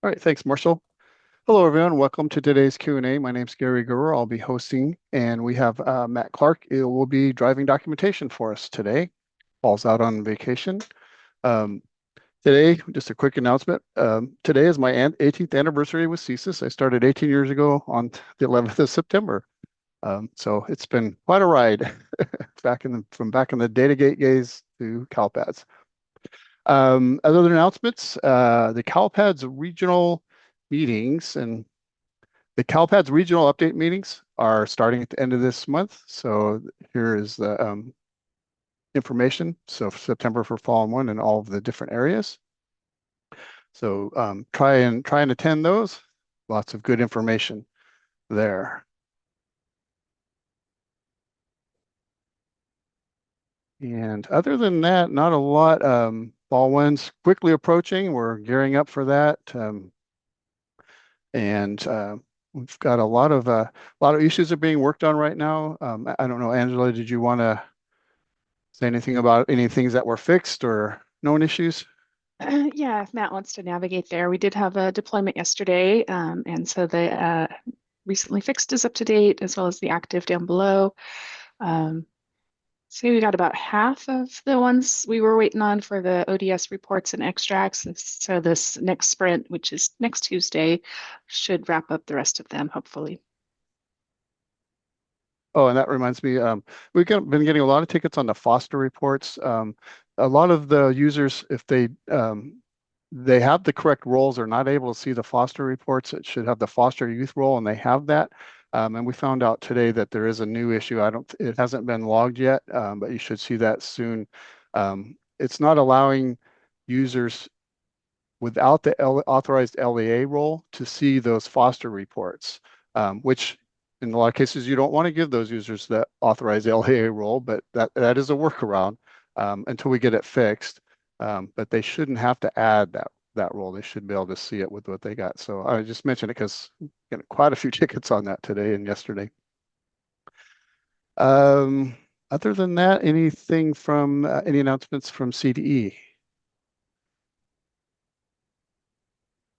All right, thanks, Marshall. Hello, everyone. Welcome to today's Q&A. My name's Gary Gurr. I'll be hosting, and we have Matt Clark. It will be driving documentation for us today. Paul's out on vacation. Um, Today, just a quick announcement. Today is my 18th anniversary with CSIS. I started 18 years ago on the 11th of September. So it's been quite a ride from back in the Datagate days to CalPads. Other announcements, the CalPads regional meetings and the CalPads regional update meetings are starting at the end of this month. So here is the information. So for September for Fall and One in all of the different areas. So try and attend those. Lots of good information there. And other than that, not a lot. Fall One's quickly approaching. We're gearing up for that. And we've got a lot of issues are being worked on right now. I don't know, Angela, did you want to say anything about any things that were fixed or known issues? Yeah, if Matt wants to navigate there, we did have a deployment yesterday, and so the recently fixed is up to date, as well as the active down below. So we got about half of the ones we were waiting on for the ODS reports and extracts. So this next sprint, which is next Tuesday, should wrap up the rest of them, hopefully. Oh, and that reminds me, been getting a lot of tickets on the foster reports. A lot of the users, if they have the correct roles, are not able to see the foster reports. It should have the foster youth role, and they have that. And we found out today that there is a new issue. It hasn't been logged yet, but you should see that soon. It's not allowing users without the authorized LEA role to see those foster reports, which in a lot of cases you don't want to give those users that authorized LEA role, but that is a workaround until we get it fixed. But they shouldn't have to add that role. They should be able to see it with what they got. So I just mentioned it because getting quite a few tickets on that today and yesterday. Um, Other than that, anything from any announcements from CDE?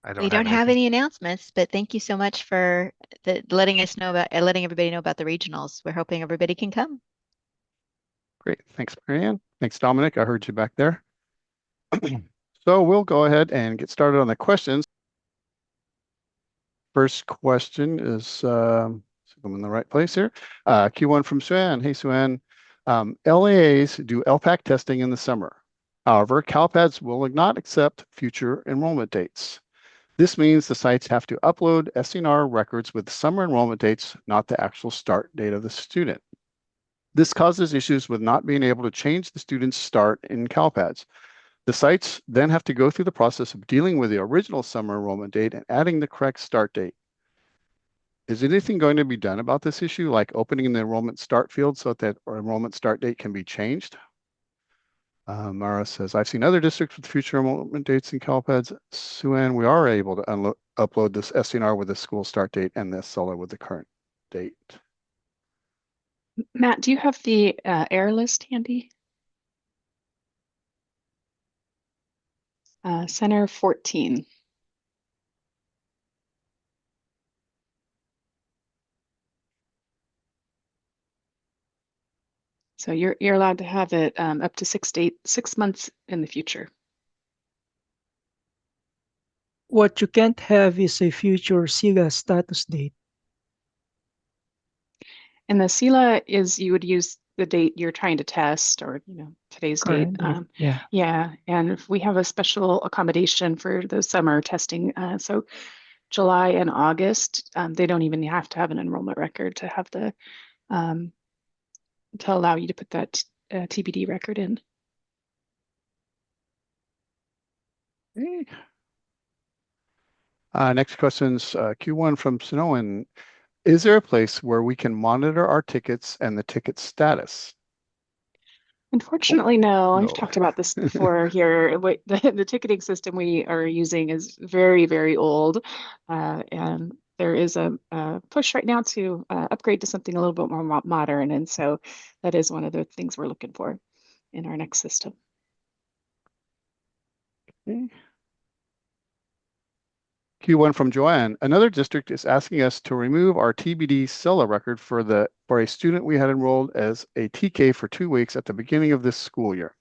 I We don't have don't have anything. any announcements, but thank you so much for letting us know about letting everybody know about the regionals. We're hoping everybody can come. Great. Thanks, Marianne. Thanks, Dominic. I heard you back there. So we'll go ahead and get started on the questions. First question is, I'm in the right place here. Q1 from Suen. Hey, Suen. LAAs do LPAC testing in the summer. However, CalPads will not accept future enrollment dates. This means the sites have to upload SNR records with summer enrollment dates, not the actual start date of the student. This causes issues with not being able to change the student's start in CalPads. The sites then have to go through the process of dealing with the original summer enrollment date and adding the correct start date. Is anything going to be done about this issue, like opening the enrollment start field so that our enrollment start date can be changed? Mara says, I've seen other districts with future enrollment dates in CalPads. Suen, we are able to upload this SNR with the school start date and this SOLA with the current date. Matt, do you have the error list handy? Center 14. So you're allowed to have it up to 6 months in the future. What you can't have is a future SIGA status date. And the CELA is you would use the date you're trying to test, or today's date. Yeah. Yeah, and we have a special accommodation for the summer testing. So July and August, they don't even have to have an enrollment record to have the to allow you to put that TBD record in. Okay. Next question's Q1 from Sonoan. Is there a place where we can monitor our tickets and the ticket status? Unfortunately, no. No. I've talked about this before here. The ticketing system we are using is very, very old, and there is a push right now to upgrade to something a little bit more modern, and so that is one of the things we're looking for in our next system. Okay. Q1 from Joanne. Another district is asking us to remove our TBD CELA record for a student we had enrolled as a TK for 2 weeks at the beginning of this school year.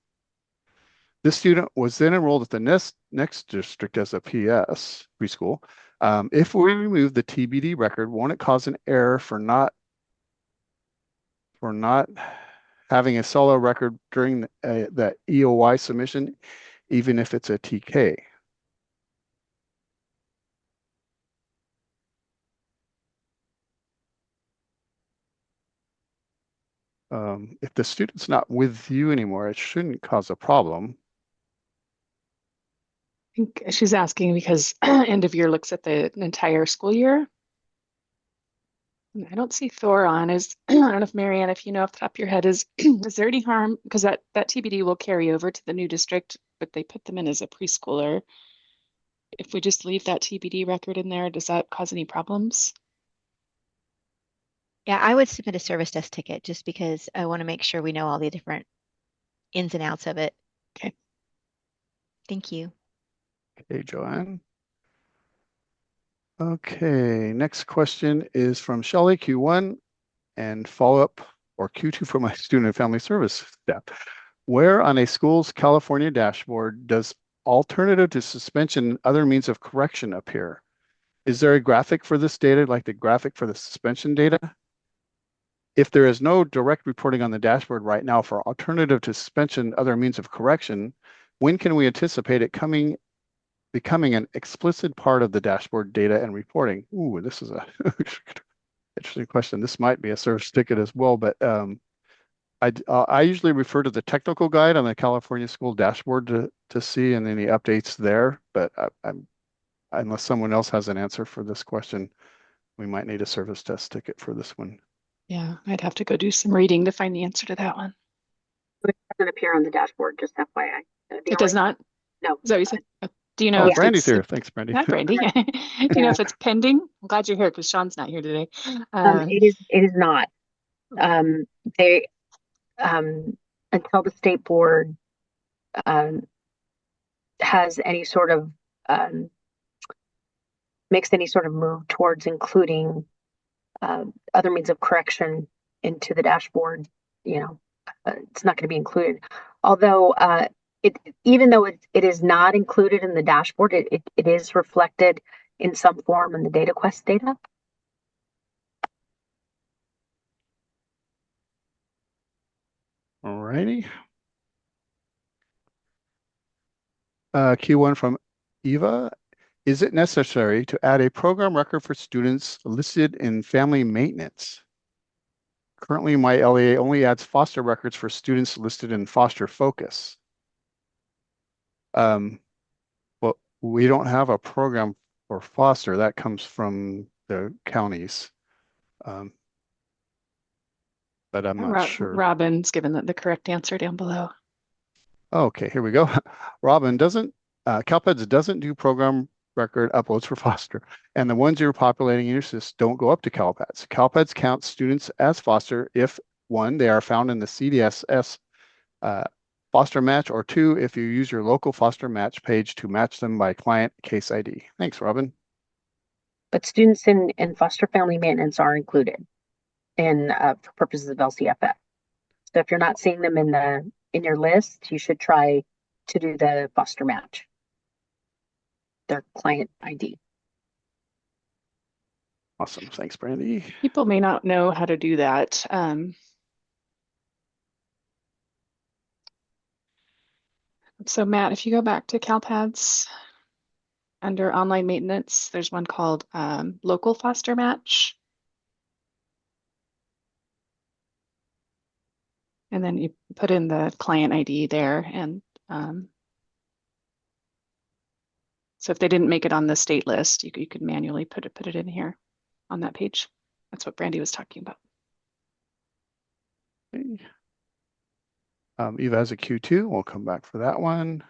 This student was then enrolled at the next district as a PS preschool. If we remove the TBD record, won't it cause an error for not having a CELA record during that EOY submission, even if it's a TK? If the student's not with you anymore, it shouldn't cause a problem. I think she's asking because end of year looks at the entire school year. I don't see Thor on. I don't know if Marianne, if you know off the top of your head, is there any harm? Because that TBD will carry over to the new district, but they put them in as a preschooler. If we just leave that TBD record in there, does that cause any problems? Yeah, I would submit a service desk ticket just because I want to make sure we know all the different ins and outs of it. Okay. Thank you. Okay, Joanne. Okay, next question is from Shelley, Q1, and follow-up or Q2 from my student and family service staff. Where on a school's California dashboard does alternative to suspension and other means of correction appear? Is there a graphic for this data, like the graphic for the suspension data? If there is no direct reporting on the dashboard right now for alternative to suspension, other means of correction, when can we anticipate it becoming an explicit part of the dashboard data and reporting? Ooh, this is a interesting question. This might be a service ticket as well, but I usually refer to the technical guide on the California School dashboard to see and any updates there. But unless someone else has an answer for this question, we might need a service desk ticket for this one. Yeah, I'd have to go do some reading to find the answer to that one. It doesn't appear on the dashboard, just FYI. It does not? No. Is that what you said? Do you know Oh, if Brandy's it's here. Thanks, Brandy. Hi, Brandy. Do you know if it's pending? I'm glad you're here because Sean's not here today. It is not. They until the state board has any sort of makes any sort of move towards including other means of correction into the dashboard, it's not going to be included. Although even though it is not included in the dashboard, it is reflected in some form in the data quest data. All righty. Q1 from Eva. Is it necessary to add a program record for students listed in family maintenance? Currently, my LEA only adds foster records for students listed in foster focus. Well, we don't have a program for foster. That comes from the counties. But I'm not sure. Robin's given the correct answer down below. Okay, here we go. Robin, CalPADS doesn't do program record uploads for foster, and the ones you're populating in your SIS don't go up to CalPADS. CalPADS counts students as foster if, one, they are found in the CDSS foster match, or two, if you use your local foster match page to match them by client case ID. Thanks, Robin. But students in foster family maintenance are included for purposes of LCFF. So if you're not seeing them in your list, you should try to do the foster match, their client ID. Awesome. Thanks, Brandy. People may not know how to do that. So Matt, if you go back to CalPADS under online maintenance, there's one called local foster match. And then you put in the client ID there. And so if they didn't make it on the state list, you could manually put it in here on that page. That's what Brandy was talking about. Okay. Eva has a Q2. We'll come back for that one.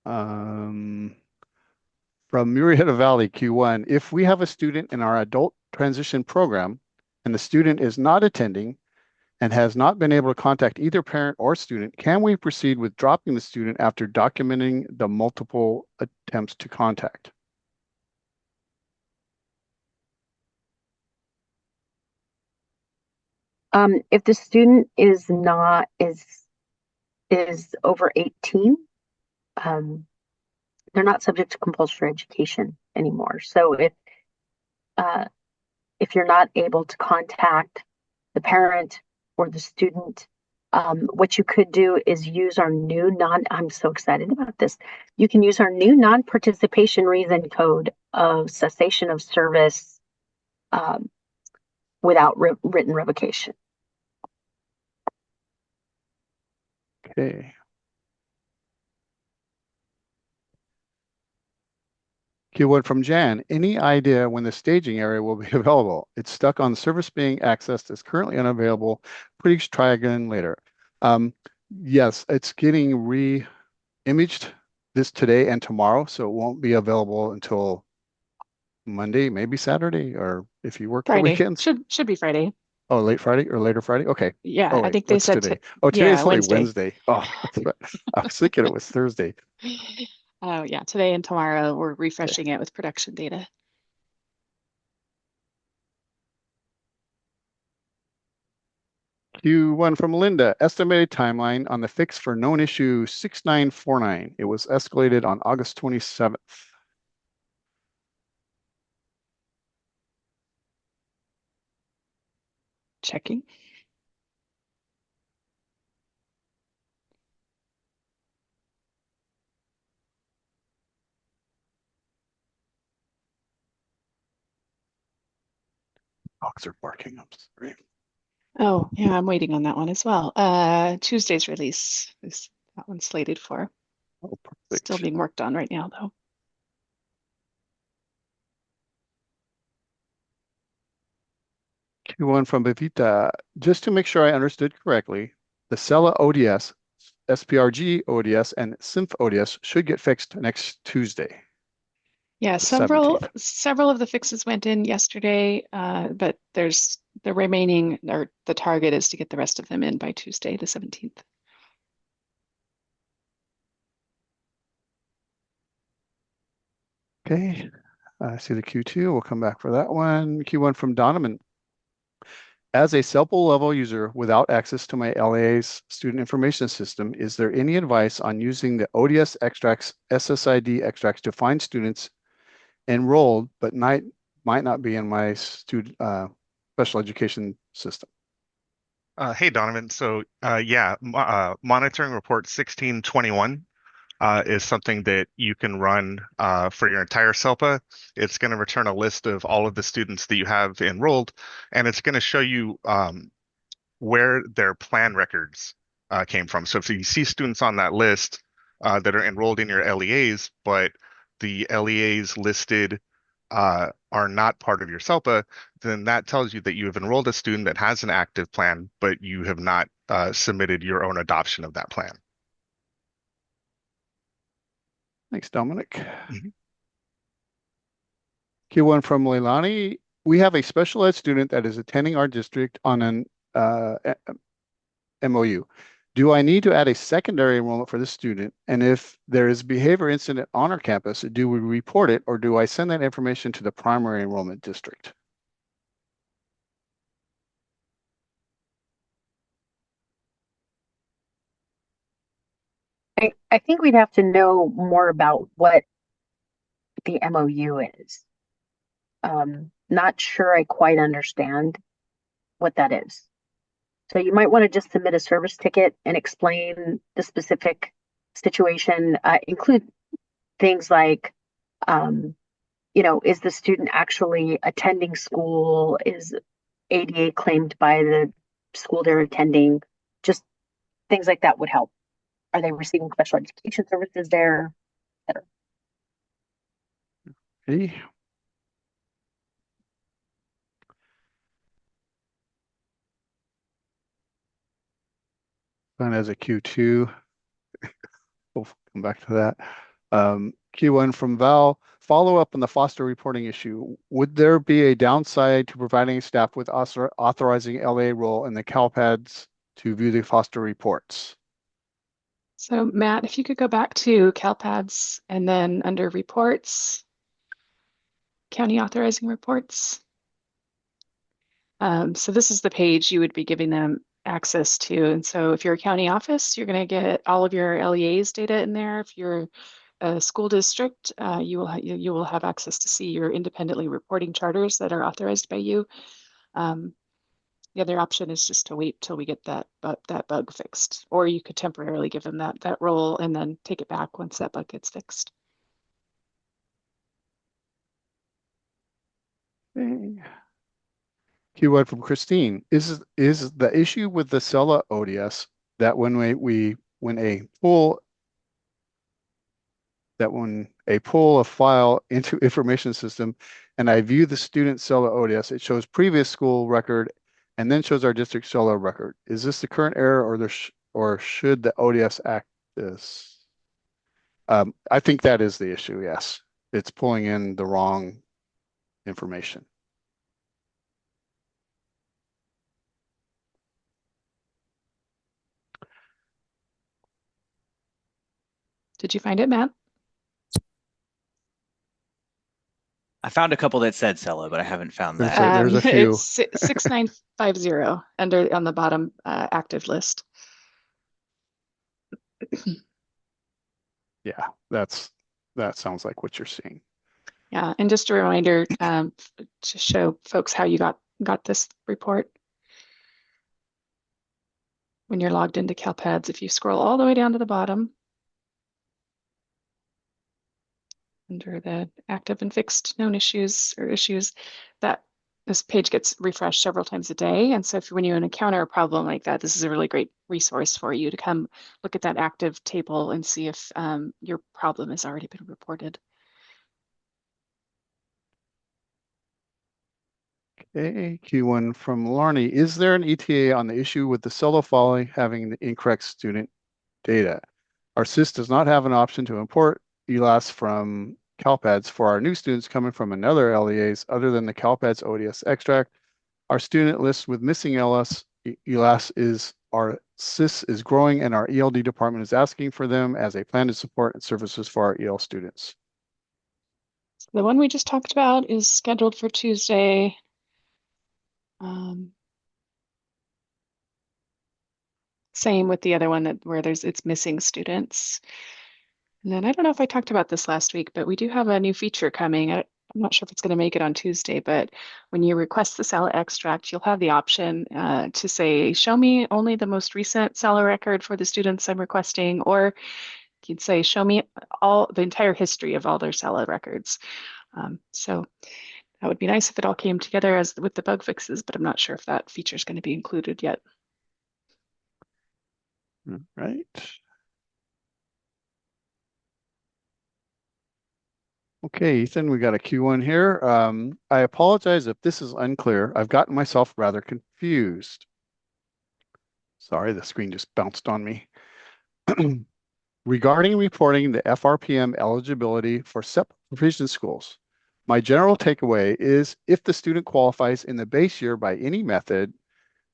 From Murrieta Valley, Q1. If we have a student in our adult transition program and the student is not attending and has not been able to contact either parent or student, can we proceed with dropping the student after documenting the multiple attempts to contact? If the student is not is over 18, they're not subject to compulsory education anymore. So uh, if you're not able to contact the parent or the student, what you could do is use our new I'm so excited about this. You can use our new non-participation reason code of cessation of service without written revocation. Okay. Q1 from Jan. Any idea when the staging area will be available? It's stuck on service being accessed. It's currently unavailable. Please try again later. Yes, it's getting re-imaged this today and tomorrow, so it won't be available until Monday, maybe Saturday, or if you work the Friday. weekends. Should be Friday. Oh, late Friday or later Friday? Okay. Yeah, Oh, I wait, think they what's said today? Oh, yeah, today's only Wednesday. Wednesday. Oh, that's right. I was thinking it was Thursday. Oh yeah, today and tomorrow we're refreshing it with production data. Q1 from Linda. Estimated timeline on the fix for known issue 6949. It was escalated on August 27th. Checking. Dogs are barking. I'm sorry. Oh yeah, I'm waiting on that one as well. Tuesday's release is that one's slated for. Oh, Still perfect. being worked on right now though. Q1 from Bavita. Just to make sure I understood correctly, the Cella ODS, SPRG ODS, and Symph ODS should get fixed next Tuesday, Yeah, the 17th. several of the fixes went in yesterday, but there's the remaining, or the target is to get the rest of them in by Tuesday, the 17th. Okay, I see the Q2. We'll come back for that one. Q1 from Donovan. As a SELPL level user without access to my LAA's student information system, is there any advice on using the ODS extracts, SSID extracts to find students enrolled, but might not be in my student special education system? Hey, Donovan. So, monitoring report 1621 is something that you can run for your entire SELPA. It's going to return a list of all of the students that you have enrolled, and it's going to show you where their plan records came from. So if you see students on that list that are enrolled in your LEAs, but the LEAs listed are not part of your SELPA, then that tells you that you have enrolled a student that has an active plan, but you have not submitted your own adoption of that plan. Thanks, Dominic. Mhm. Q1 from Leilani. We have a special ed student that is attending our district on an MOU. Do I need to add a secondary enrollment for this student? And if there is behavior incident on our campus, do we report it or do I send that information to the primary enrollment district? I think we'd have to know more about what the MOU is. Not sure I quite understand what that is. So you might want to just submit a service ticket and explain the specific situation, include things like, is the student actually attending school? Is ADA claimed by the school they're attending? Just things like that would help. Are they receiving special education services there, et cetera? Okay. And as a Q2, we'll come back to that. Q1 from Val, follow up on the foster reporting issue. Would there be a downside to providing staff with authorizing LA role in the CALPADS to view the foster reports? So Matt, if you could go back to CalPads and then under reports, county authorizing reports. So this is the page you would be giving them access to. And so if you're a county office, you're going to get all of your LEA's data in there. If you're a school district, you will have access to see your independently reporting charters that are authorized by you. The other option is just to wait till we get that bug fixed, or you could temporarily give them that role and then take it back once that bug gets fixed. Okay. Q1 from Christine. Is the issue with the Cella ODS that when a pull a file into information system and I view the student Cella ODS, it shows previous school record and then shows our district Cella record. Is this the current error or should the ODS act this? I think that is the issue, yes. It's pulling in the wrong information. Did you find it, Matt? I found a couple that said Cella, but I haven't found that. There's a few. It's 6950 under on the bottom active list. Yeah, that sounds like what you're seeing. Yeah, and just a reminder to show folks how you got this report. When you're logged into CalPADS, if you scroll all the way down to the bottom, under the active and fixed known issues or issues, that this page gets refreshed several times a day. And so when you encounter a problem like that, this is a really great resource for you to come look at that active table and see if your problem has already been reported. Okay, Q1 from Larney. Is there an ETA on the issue with the Cella file having the incorrect student data? Our SIS does not have an option to import ELAS from CalPADS for our new students coming from another LEAs other than the CalPADS ODS extract. Our student list with missing ELAS is our SIS is growing and our ELD department is asking for them as a plan to support and services for our EL students. The one we just talked about is scheduled for Tuesday. Same with the other one where it's missing students. And then I don't know if I talked about this last week, but we do have a new feature coming. I'm not sure if it's going to make it on Tuesday, but when you request the Cella extract, you'll have the option to say, show me only the most recent Cella record for the students I'm requesting, or you'd say, show me the entire history of all their Cella records. So that would be nice if it all came together with the bug fixes, but I'm not sure if that feature is going to be included yet. All right. Okay, Ethan, we got a Q1 here. I apologize if this is unclear. I've gotten myself rather confused. Sorry, the screen just bounced on me. Regarding reporting the FRPM eligibility for separate provision schools, my general takeaway is if the student qualifies in the base year by any method,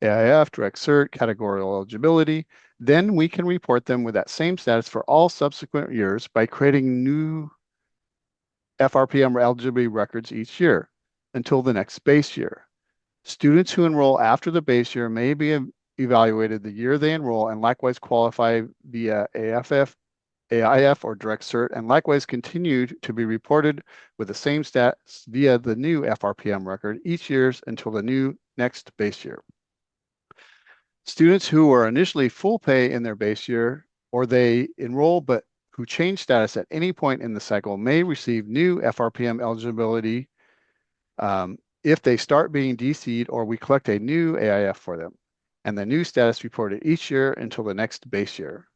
AIF, direct cert, categorical eligibility, then we can report them with that same status for all subsequent years by creating new FRPM eligibility records each year until the next base year. Students who enroll after the base year may be evaluated the year they enroll and likewise qualify via AIF or direct cert, and likewise continue to be reported with the same stats via the new FRPM record each year until the next base year. Students who are initially full pay in their base year or they enroll but who change status at any point in the cycle may receive new FRPM eligibility if they start being DC'd or we collect a new AIF for them, and the new status reported each year until the next base year.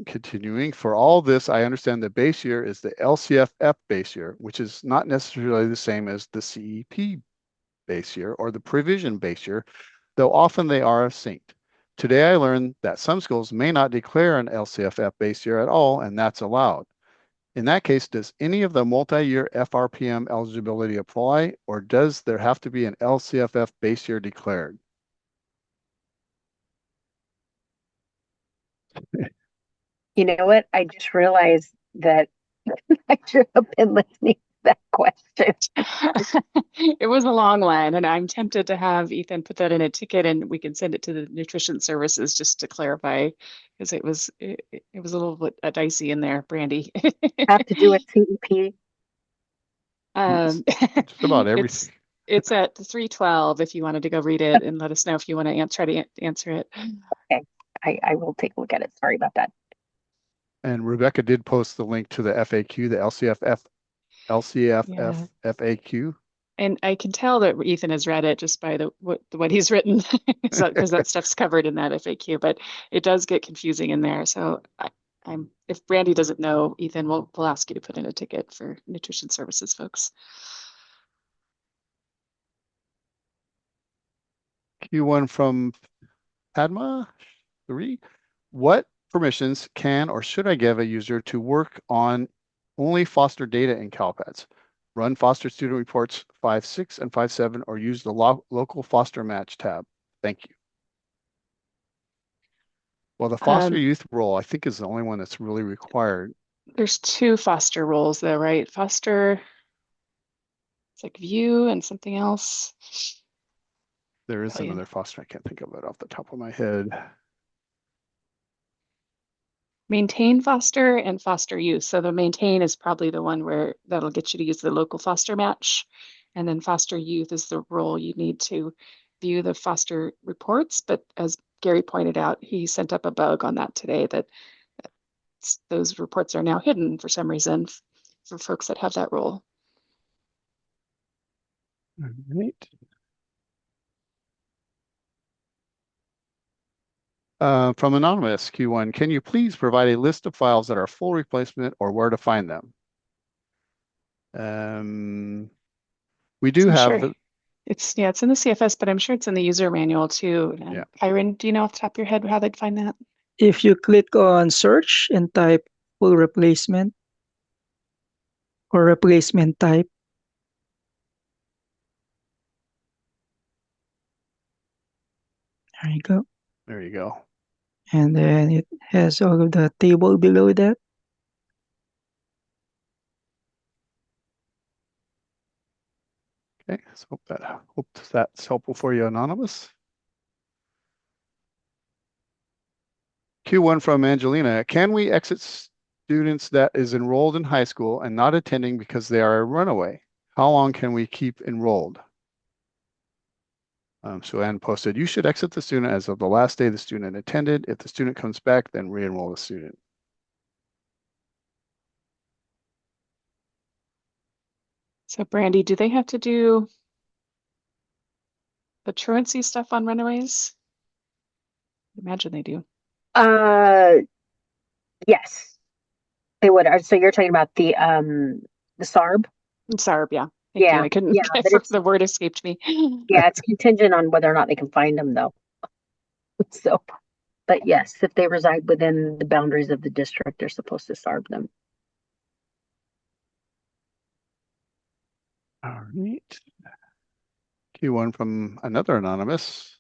Continuing, for all this, I understand the base year is the LCFF base year, which is not necessarily the same as the CEP base year or the provision base year, though often they are synced. Today, I learned that some schools may not declare an LCFF base year at all, and that's allowed. In that case, does any of the multi-year FRPM eligibility apply, or does there have to be an LCFF base year declared? You know what? I just realized that I should have been listening that question. It was a long one, and I'm tempted to have Ethan put that in a ticket, and we can send it to the nutrition services just to clarify, because it was a little bit dicey in there, Brandy. Have to do with CEP. Just about It's everything. it's at 312 if you wanted to go read it and let us know if you want to try to answer it. Okay, I will take a look at it. Sorry about that. And Rebecca did post the link to the FAQ, the LCFF Yeah. FAQ. And I can tell that Ethan has read it just by what he's written, because that stuff's covered in that FAQ. But it does get confusing in there. So if Brandy doesn't know, Ethan, we'll ask you to put in a ticket for nutrition services folks. Q1 from Padma 3. What permissions can or should I give a user to work on only foster data in CalPads? Run foster student reports 5.6 and 5.7 or use the local foster match tab. Thank you. Well, the foster youth role, I think, is the only one that's really required. There's 2 foster roles though, right? Foster, it's like view and something else. There is Oh, yeah. another foster. I can't think of it off the top of my head. Maintain foster and foster youth. So the maintain is probably the one where that'll get you to use the local foster match. And then foster youth is the role you need to view the foster reports. But as Gary pointed out, he sent up a bug on that today that those reports are now hidden for some reason for folks that have that role. All right. From Anonymous Q1, can you please provide a list of files that are full replacement or where to find them? We do I'm have sure it's in the CFS, but I'm sure it's in the user manual too. Yeah. Kyron, do you know off the top of your head how they'd find that? If you click on search and type full replacement or replacement type, there you go. There you go. And then it has all of the table below that. Okay, so hope that's helpful for you, Anonymous. Q1 from Angelina. Can we exit students that is enrolled in high school and not attending because they are a runaway? How long can we keep enrolled? So Ann posted, you should exit the student as of the last day the student attended. If the student comes back, then re-enroll the student. So Brandy, do they have to do the truancy stuff on runaways? I imagine they do. Yes, they would. So you're talking about the SARB? SARB, yeah. Thank Yeah, you. I couldn't, yeah, but it's, the word escaped me. yeah, it's contingent on whether or not they can find them though. So, but yes, if they reside within the boundaries of the district, they're supposed to SARB them. All right. Q1 from another anonymous.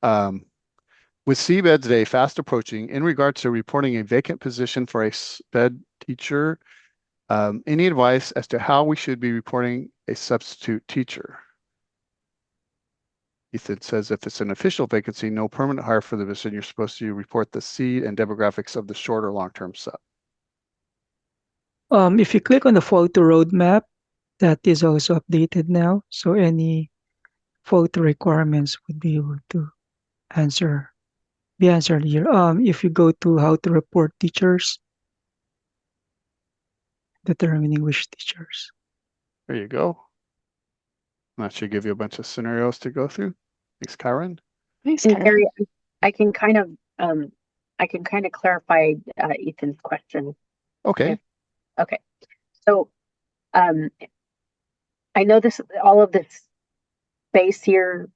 With CBED's Day fast approaching, in regards to reporting a vacant position for a SPED teacher, any advice as to how we should be reporting a substitute teacher? Ethan says if it's an official vacancy, no permanent hire for the position, you're supposed to report the seed and demographics of the short or long-term sub. If you click on the photo roadmap, that is also updated now. So any photo requirements would be able to be answered here. If you go to how to report teachers, determining which teachers. There you go. That should give you a bunch of scenarios to go through. Thanks, Kyron. Thanks, And Kyron. Gary, I can kind of clarify Ethan's question. Okay. Okay. So I know all of this base year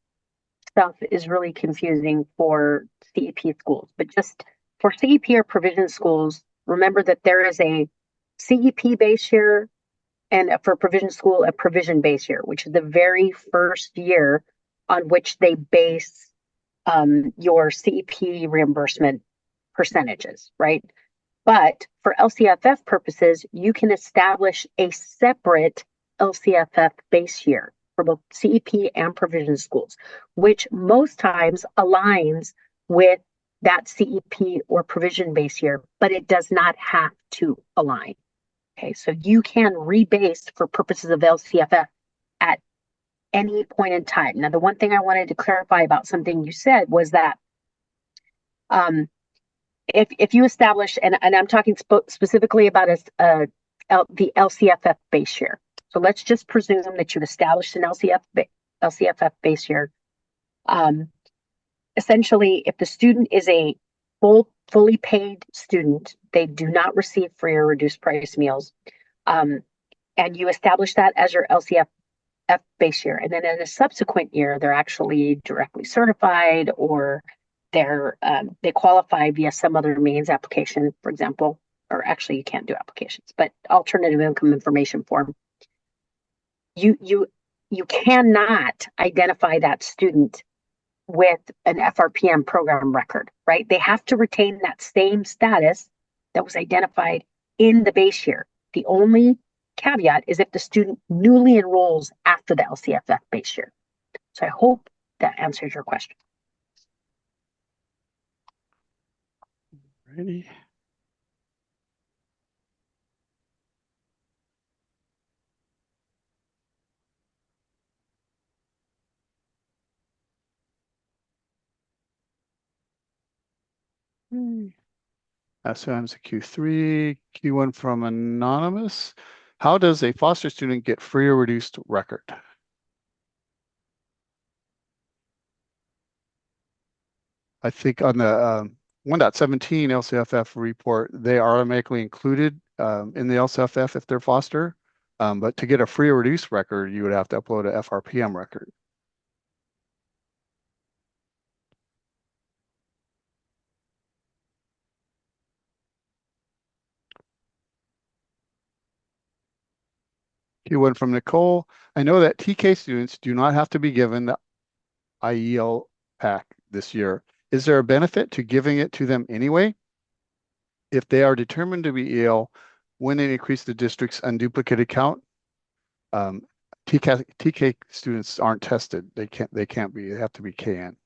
stuff is really confusing for CEP schools, but just for CEP or provision schools, remember that there is a CEP base year and for provision school, a provision base year, which is the very first year on which they base your CEP reimbursement percentages, right? But for LCFF purposes, you can establish a separate LCFF base year for both CEP and provision schools, which most times aligns with that CEP or provision base year, but it does not have to align. Okay, so you can rebase for purposes of LCFF at any point in time. Now, the one thing I wanted to clarify about something you said was that if you establish, and I'm talking specifically about the LCFF base year. So let's just presume that you've established an LCFF base year. Essentially, if the student is a fully paid student, they do not receive free or reduced price meals. And you establish that as your LCFF base year. And then in a subsequent year, they're actually directly certified, or they qualify via some other means, application, for example, or actually you can't do applications, but alternative income information form. You cannot identify that student with an FRPM program record, right? They have to retain that same status that was identified in the base year. The only caveat is if the student newly enrolls after the LCFF base year. So I hope that answers your question. Ready. So I'm Q3, Q1 from Anonymous. How does a foster student get free or reduced record? I think on the 1.17 LCFF report, they are automatically included in the LCFF if they're foster. But to get a free or reduced record, you would have to upload a FRPM record. Q1 from Nicole. I know that TK students do not have to be given the IEL pack this year. Is there a benefit to giving it to them anyway? If they are determined to be EL, when they increase the district's unduplicated count, TK students aren't tested. They can't be. They have to be KN.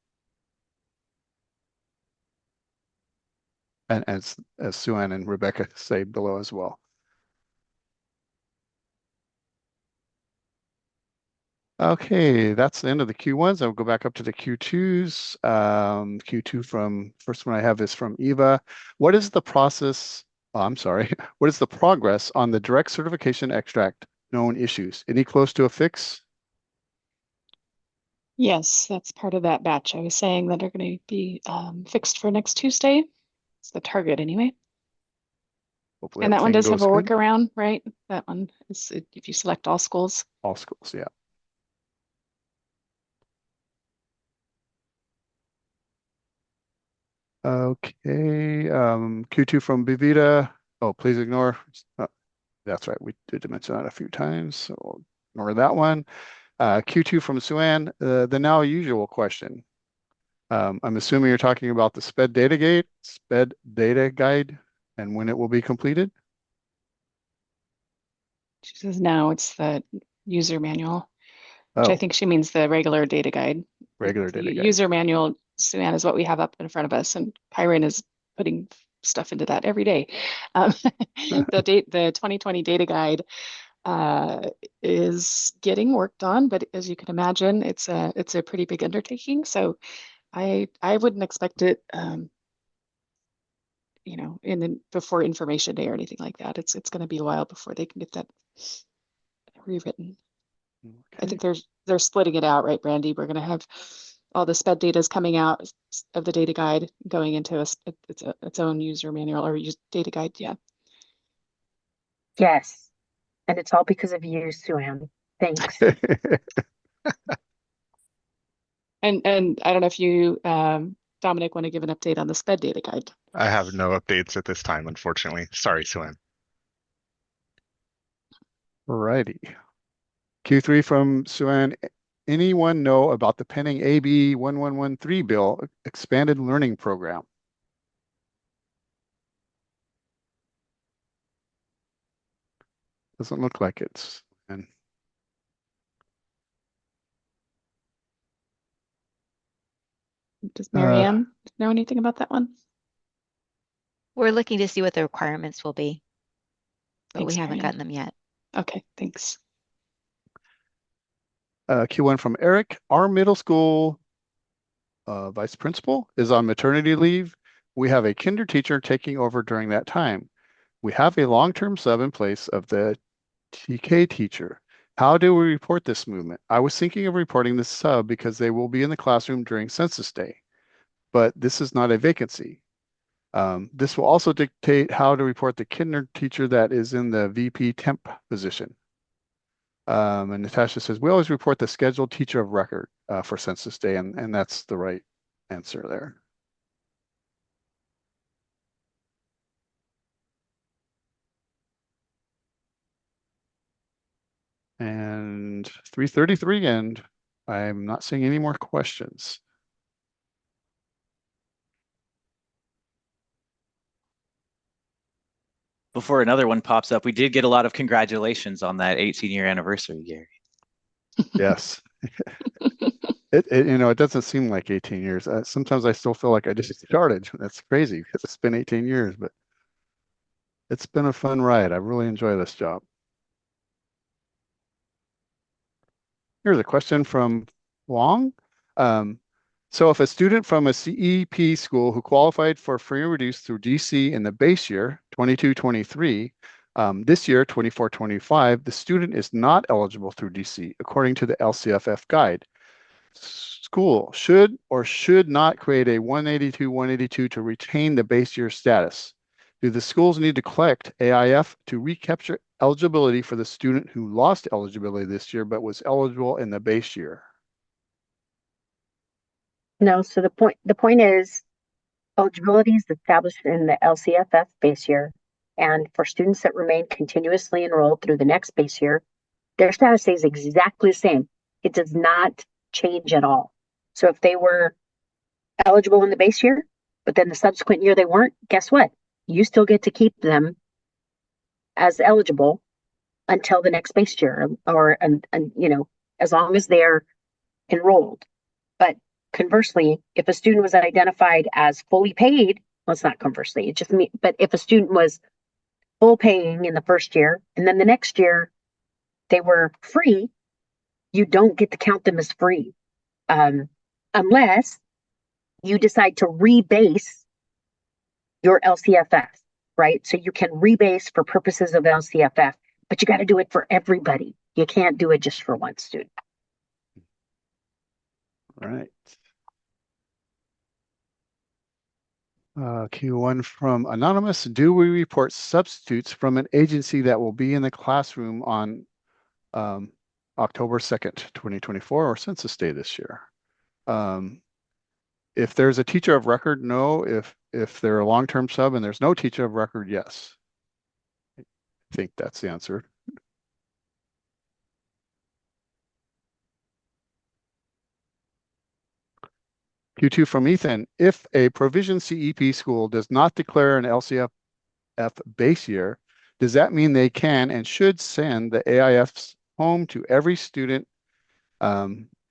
And as Sue-Ann and Rebecca say below as well. Okay, that's the end of the Q1s. I'll go back up to the Q2s. Q2 from, first one I have is from Eva. What is the process? Oh, I'm sorry. What is the progress on the direct certification extract known issues? Any close to a fix? Yes, that's part of that batch. I was saying that are going to be fixed for next Tuesday. It's the target anyway. Hopefully And that one everything does have a goes good. workaround, right? That one is if you select all schools. All schools, yeah. Okay, Q2 from Bivita. Oh, please ignore. That's right, we did mention that a few times, so we'll ignore that one. Q2 from Sue-Ann, the now usual question. I'm assuming you're talking about the SPED data guide and when it will be completed. She says no, it's the user manual, which I Oh, think she means the regular data guide. regular The data guide. user manual, Sue-Ann, is what we have up in front of us, and Kyron is putting stuff into that every day. The 2020 data guide is getting worked on, but as you can imagine, it's a pretty big undertaking. So I wouldn't expect it, before Information Day or anything like that. It's going to be a while before they can get that rewritten. I Okay. think they're splitting it out, right, Brandy? We're going to have all the SPED data is coming out of the data guide going into its own user manual or data guide. Yeah. Yes. And it's all because of you, Sue-Ann. Thanks. And I don't know if you, Dominic, want to give an update on the SPED data guide. I have no updates at this time, unfortunately. Sorry, Sue-Ann. Alrighty. Q3 from Sue-Ann. Anyone know about the pending AB 1113 bill, expanded learning program? Doesn't look like it's. And Does Marianne know anything about that one? We're looking to see what the requirements will be, but we Thanks, haven't Marianne. gotten them yet. Okay, thanks. Q1 from Eric. Our middle school vice principal is on maternity leave. We have a kinder teacher taking over during that time. We have a long-term sub in place of the TK teacher. How do we report this movement? I was thinking of reporting the sub because they will be in the classroom during census day, but this is not a vacancy. This will also dictate how to report the kinder teacher that is in the VP temp position. And Natasha says, we always report the scheduled teacher of record for census day, and that's the right answer there. And 3:33, and I'm not seeing any more questions. Before another one pops up, we did get a lot of congratulations on that 18-year anniversary, Gary. Yes. It doesn't seem like 18 years. Sometimes I still feel like I just started. That's crazy because it's been 18 years, but it's been a fun ride. I really enjoy this job. Here's a question from Wong. So if a student from a CEP school who qualified for free and reduced through DC in the base year, 22-23, this year, 24-25, the student is not eligible through DC, according to the LCFF guide. School should or should not create a 182 to retain the base year status. Do the schools need to collect AIF to recapture eligibility for the student who lost eligibility this year but was eligible in the base year? No, so the point is eligibility is established in the LCFF base year, and for students that remain continuously enrolled through the next base year, their status stays exactly the same. It does not change at all. So if they were eligible in the base year, but then the subsequent year they weren't, guess what? You still get to keep them as eligible until the next base year, or and as long as they're enrolled. But conversely, if a student was identified as fully paid, well, it's not conversely, it just means, but if a student was full paying in the first year and then the next year they were free, you don't get to count them as free unless you decide to rebase your LCFF, right? So you can rebase for purposes of LCFF, but you got to do it for everybody. You can't do it just for one student. All right. Q1 from Anonymous. Do we report substitutes from an agency that will be in the classroom on October 2nd, 2024, or Census Day this year? If there's a teacher of record, no. If they're a long-term sub and there's no teacher of record, yes. I think that's the answer. Q2 from Ethan. If a provision CEP school does not declare an LCFF base year, does that mean they can and should send the AIFs home to every student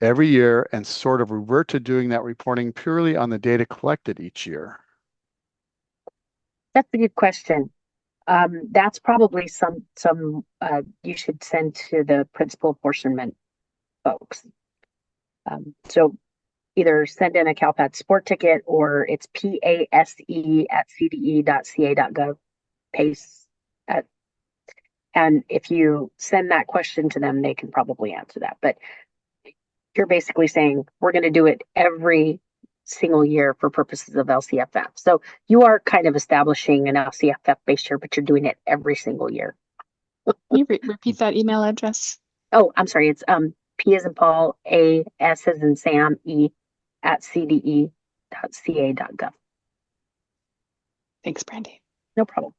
every year and sort of revert to doing that reporting purely on the data collected each year? That's a good question. That's probably some you should send to the principal apportionment folks. So either send in a CalPADS sport ticket or it's pase@cde.ca.gov, PACE. And if you send that question to them, they can probably answer that. But you're basically saying we're going to do it every single year for purposes of LCFF. So you are kind of establishing an LCFF base year, but you're doing it every single year. Can you repeat that email address? Oh, I'm sorry. It's P as in Paul, A, S as in Sam, E @cde.ca.gov. Thanks, Brandy. No problem.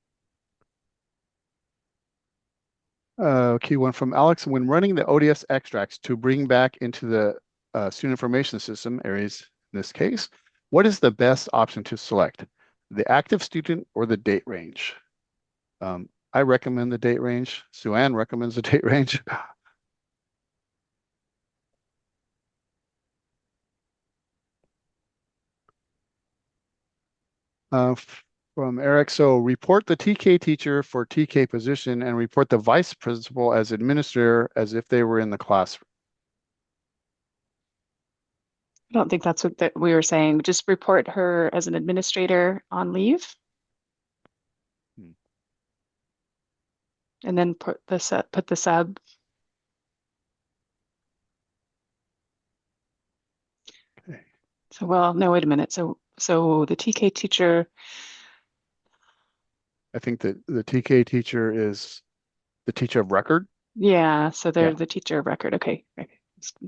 Q1 from Alex. When running the ODS extracts to bring back into the student information system areas, in this case, what is the best option to select? The active student or the date range? I recommend the date range. Sue-Ann recommends the date range. From Eric, so report the TK teacher for TK position and report the vice principal as administrator as if they were in the classroom. I don't think that's what we were saying. Just report her as an administrator on leave. And then put the sub. Okay. So, well, no, wait a minute. So the TK teacher, I think that the TK teacher is the teacher of record. yeah, so they're Yeah. the teacher of record. Okay. I'm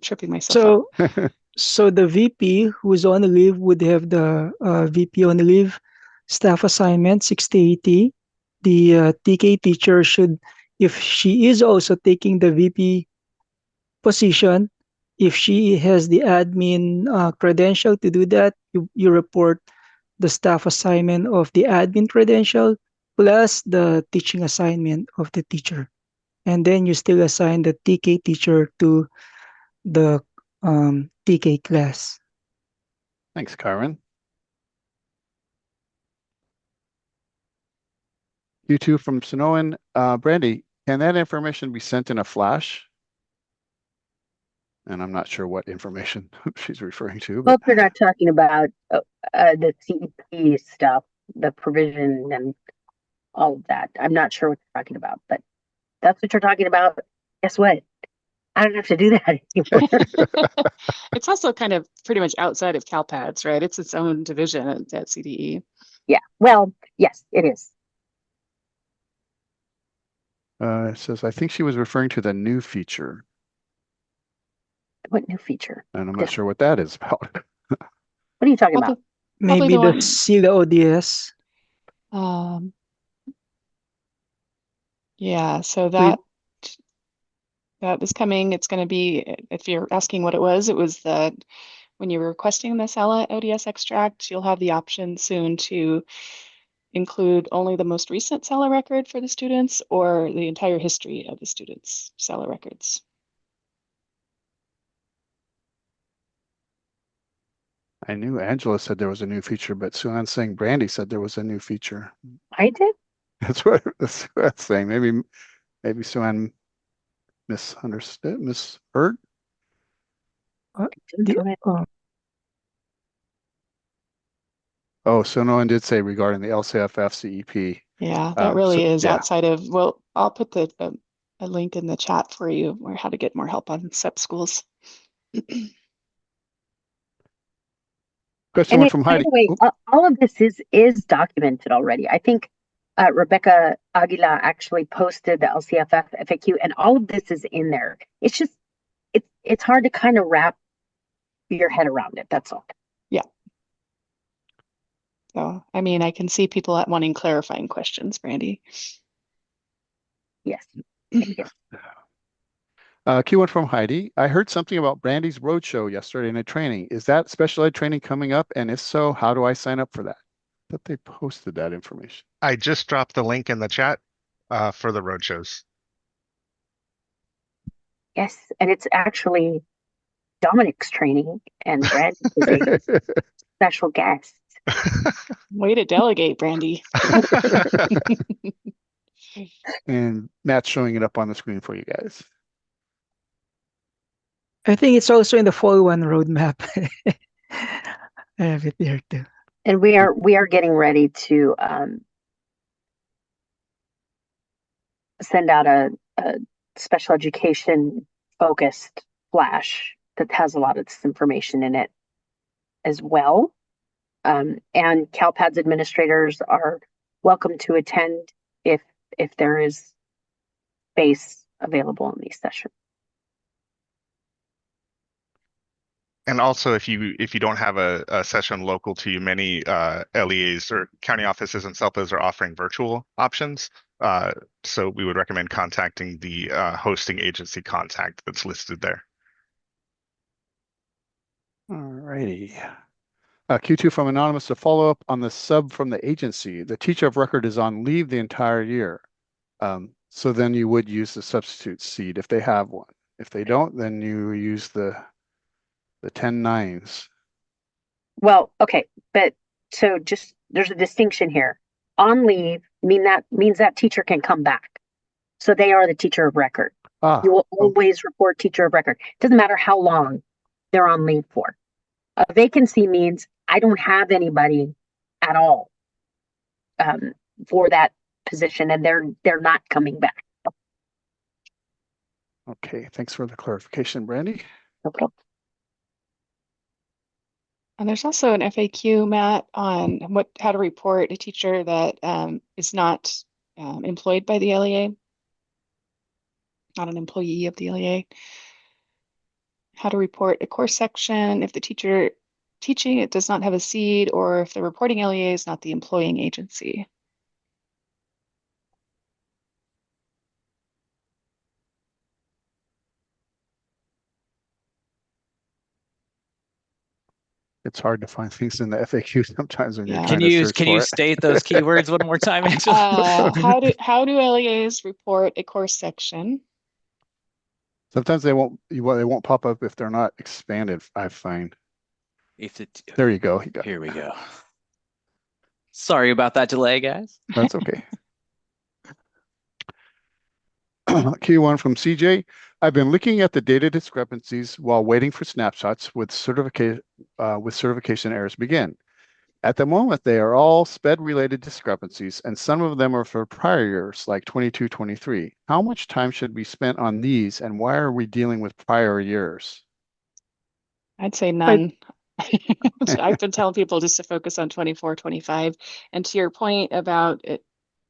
tripping myself up. So, so the VP who's on leave would have the VP on leave staff assignment 6080. The TK teacher should, if she is also taking the VP position, if she has the admin credential to do that, you report the staff assignment of the admin credential plus the teaching assignment of the teacher. And then you still assign the TK teacher to the TK class. Thanks, Karen. You two from Sonoan. Brandy, can that information be sent in a flash? And I'm not sure what information she's referring to. Hope But you're not talking about the CEP stuff, the provision and all of that. I'm not sure what you're talking about, but that's what you're talking about. Guess what? I don't have to do that anymore. It's also kind of pretty much outside of CalPADS, right? It's its own division at CDE. Yeah. Well, yes, it is. it says, I think she was referring to the new feature. What new feature? And I'm not sure what that is about. What are you talking Probably, about? probably Maybe the the one. SILA ODS. Yeah, so that is coming. It's going to be, if you're asking what it was the when you're requesting the SELA ODS extract, you'll have the option soon to include only the most recent SELA record for the students or the entire history of the students' SELA records. I knew Angela said there was a new feature, but Sue-Ann's saying Brandy said there was a new feature. I did? That's what that's saying. Maybe Sue-Ann misunderstood, misheard. Oh, Sonoan did say regarding the LCFF CEP. Yeah, that really is yeah. outside of, well, I'll put a link in the chat for you or how to get more help on SEP schools. Question one from By Heidi. the way, all of this is documented already. I think Rebecca Aguila actually posted the LCFF FAQ, and all of this is in there. It's just it's hard to kind of wrap your head around it. That's all. Yeah. So, I mean, I can see people wanting clarifying questions, Brandy. Yes. Thank you. Q1 from Heidi. I heard something about Brandy's Roadshow yesterday in a training. Is that special ed training coming up? And if so, how do I sign up for that? I thought they posted that information. I just dropped the link in the chat for the roadshows. Yes, and it's actually Dominic's training, and Brad is a special guest. Way to delegate, Brandy. And Matt's showing it up on the screen for you guys. I think it's also in the fall one roadmap. I have it there too. And we are getting ready to send out a special education focused flash that has a lot of this information in it as well. And CalPADS administrators are welcome to attend if there is space available in these sessions. And also, if you don't have a session local to you, many LEAs or county offices and SELPAs are offering virtual options. So we would recommend contacting the hosting agency contact that's listed there. All righty. Q2 from Anonymous, to follow up on the sub from the agency. The teacher of record is on leave the entire year. So then you would use the substitute seed if they have one. If they don't, then you use the 10-9s. Well, okay, but so just there's a distinction here. On leave means that teacher can come back. So they are the teacher of record. You will always report teacher of record. It doesn't matter how long they're on leave for. A vacancy means I don't have anybody at all for that position, and they're not coming back. Okay, thanks for the clarification, Brandy. No problem. And there's also an FAQ, Matt, on how to report a teacher that is not employed by the LEA, not an employee of the LEA. How to report a course section if the teacher teaching it does not have a seed, or if the reporting LEA is not the employing agency. It's hard to find things in the FAQ sometimes when you're Yeah. trying to search Can for you it. state those keywords one more time, Angela? How do LEAs report a course section? Sometimes they won't pop up if they're not expanded, I find. There you go. Here we go. Sorry about that delay, guys. That's okay. Q1 from CJ. I've been looking at the data discrepancies while waiting for snapshots with certification errors begin. At the moment, they are all SPED-related discrepancies, and some of them are for prior years, like 22-23. How much time should be spent on these, and why are we dealing with prior years? I'd say none. I've been telling people just to focus on 24-25. And to your point about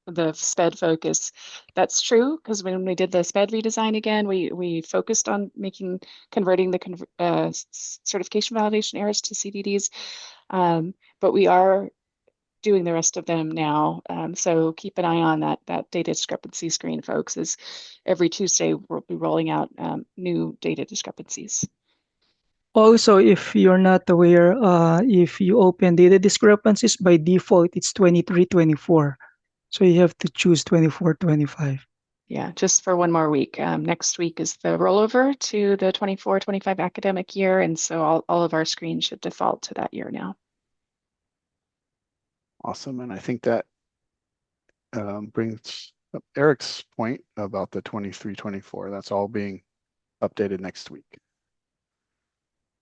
the SPED focus, that's true, because when we did the SPED redesign again, we focused on converting the certification validation errors to CDDs, but we are doing the rest of them now. So keep an eye on that data discrepancy screen, folks, as every Tuesday we'll be rolling out new data discrepancies. Also, if you're not aware, if you open data discrepancies, by default, it's 23-24. So you have to choose 24-25. Yeah, just for one more week. Next week is the rollover to the 24-25 academic year. And so all of our screens should default to that year now. Awesome. And I think that brings up Eric's point about the 23-24. That's all being updated next week.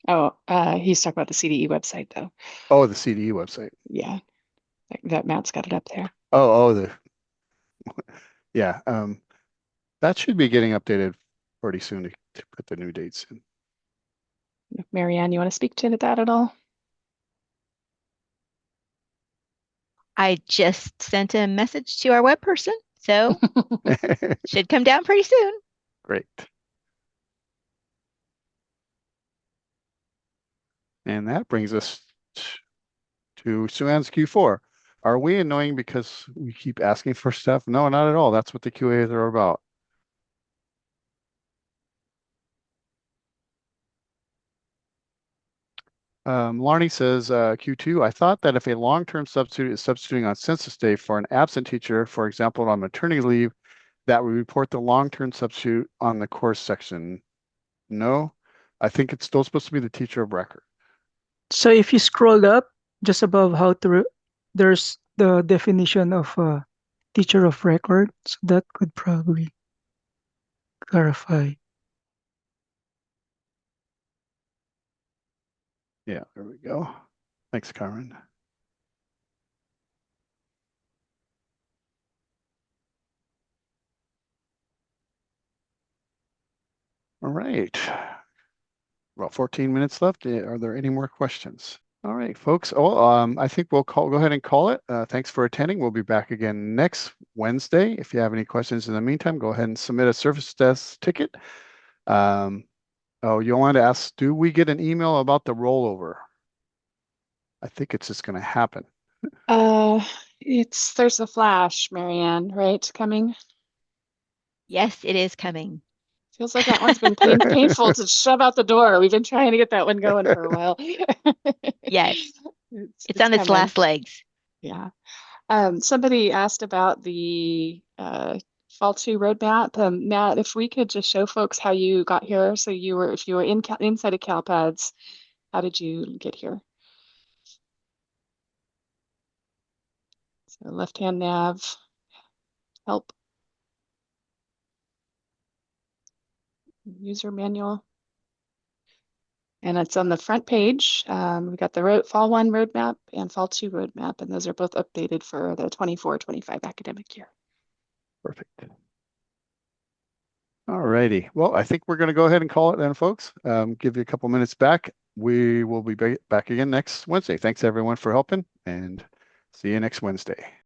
Oh, he's talking about the CDE website, though. Oh, the CDE website. Yeah, that Matt's got it up there. Yeah. That should be getting updated pretty soon to put the new dates in. Marianne, you want to speak to that at all? I just sent a message to our web person, so should come down pretty soon. Great. And that brings us to Sue-Ann's Q4. Are we annoying because we keep asking for stuff? No, not at all. That's what the QAs are about. Larnie says, Q2, I thought that if a long-term substitute is substituting on census day for an absent teacher, for example, on maternity leave, that we report the long-term substitute on the course section. No, I think it's still supposed to be the teacher of record. So if you scroll up just above there's the definition of teacher of record. So that could probably clarify. Yeah, there we go. Thanks, Karen. All right. About 14 minutes left. Are there any more questions? All right, folks. I think we'll go ahead and call it. Thanks for attending. We'll be back again next Wednesday. If you have any questions in the meantime, go ahead and submit a service desk ticket. Yolanda asks, do we get an email about the rollover? I think it's just going to happen. There's a flash, Marianne, right? Coming? Yes, it is coming. Feels like that one's been painful to shove out the door. We've been trying to get that one going for a while. Yes, it's on coming. its last legs. Yeah. Somebody asked about the Fall 2 roadmap. Matt, if we could just show folks how you got here. So if you were inside of CalPads, how did you get here? So left-hand nav, help, user manual. And it's on the front page. We got the Fall 1 roadmap and Fall 2 roadmap, and those are both updated for the 24-25 academic year. Perfect. All righty. Well, I think we're going to go ahead and call it then, folks. Give you a couple minutes back. We will be back again next Wednesday. Thanks everyone for helping, and see you next Wednesday.